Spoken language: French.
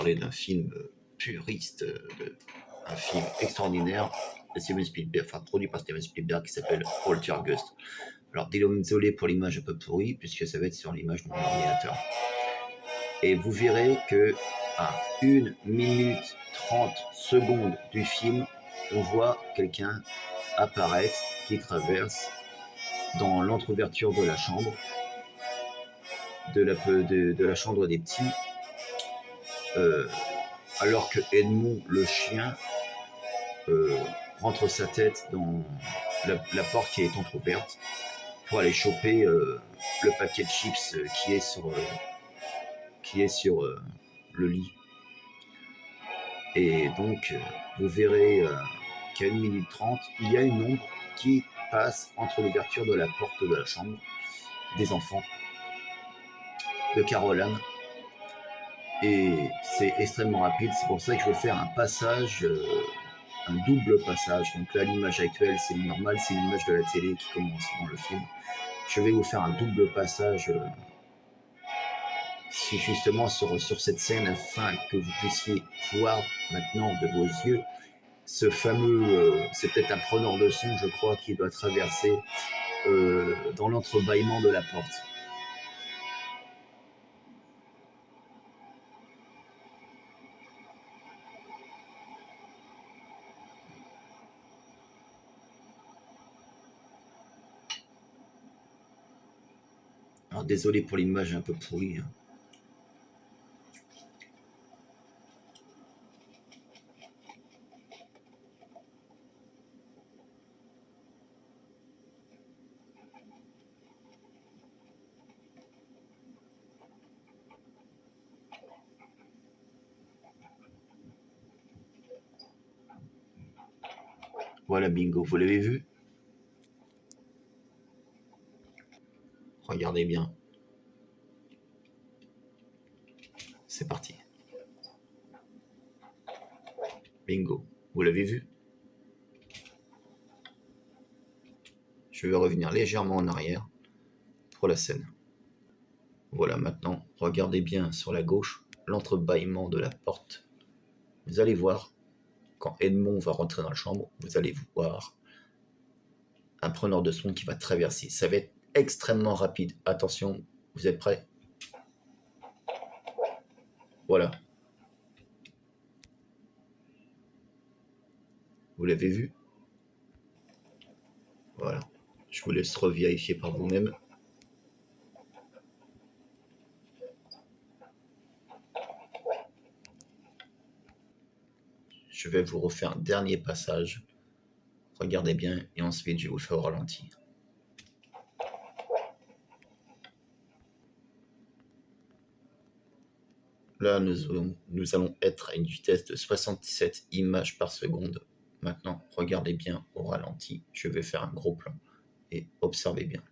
parler d'un film puriste, un film extraordinaire de Steven Spielberg, enfin produit par Steven Spielberg, qui s'appelle Poltergeist. Alors désolé pour l'image un peu pourrie, puisque ça va être sur l'image de mon ordinateur. Et vous verrez que à 1 minute 30 secondes du film, on voit quelqu'un apparaître qui traverse dans l'entrouverture de la chambre, de la chambre des petits, alors que Edmond, le chien, rentre sa tête dans la porte qui est entrouverte pour aller choper le paquet de chips qui est sur le lit. Et donc, vous verrez qu'à 1 minute 30, il y a une ombre qui passe entre l'ouverture de la porte de la chambre des enfants de Caroline. Et c'est extrêmement rapide, c'est pour ça que je veux faire un passage, un double passage. Donc là, l'image actuelle, c'est normal, c'est l'image de la télé qui commence dans le film. Je vais vous faire un double passage justement sur cette scène, afin que vous puissiez voir maintenant de vos yeux ce fameux, c'est peut-être un preneur de son, je crois, qui doit traverser dans l'entrebâillement de la porte. Alors désolé pour l'image un peu pourrie, hein. Voilà, bingo, vous l'avez vu? Regardez bien. C'est parti. Bingo, vous l'avez vu? Je vais revenir légèrement en arrière pour la scène. Voilà, maintenant, regardez bien sur la gauche l'entrebâillement de la porte. Vous allez voir, quand Edmond va rentrer dans la chambre, vous allez voir un preneur de son qui va traverser. Ça va être extrêmement rapide. Attention, vous êtes prêts? Voilà. Vous l'avez vu? Voilà. Je vous laisse revérifier par vous-même. Je vais vous refaire un dernier passage. Regardez bien et ensuite je vous fais au ralenti. Là, nous allons être à une vitesse de 67 images par seconde. Maintenant, regardez bien au ralenti. Je vais faire un gros plan et observez bien.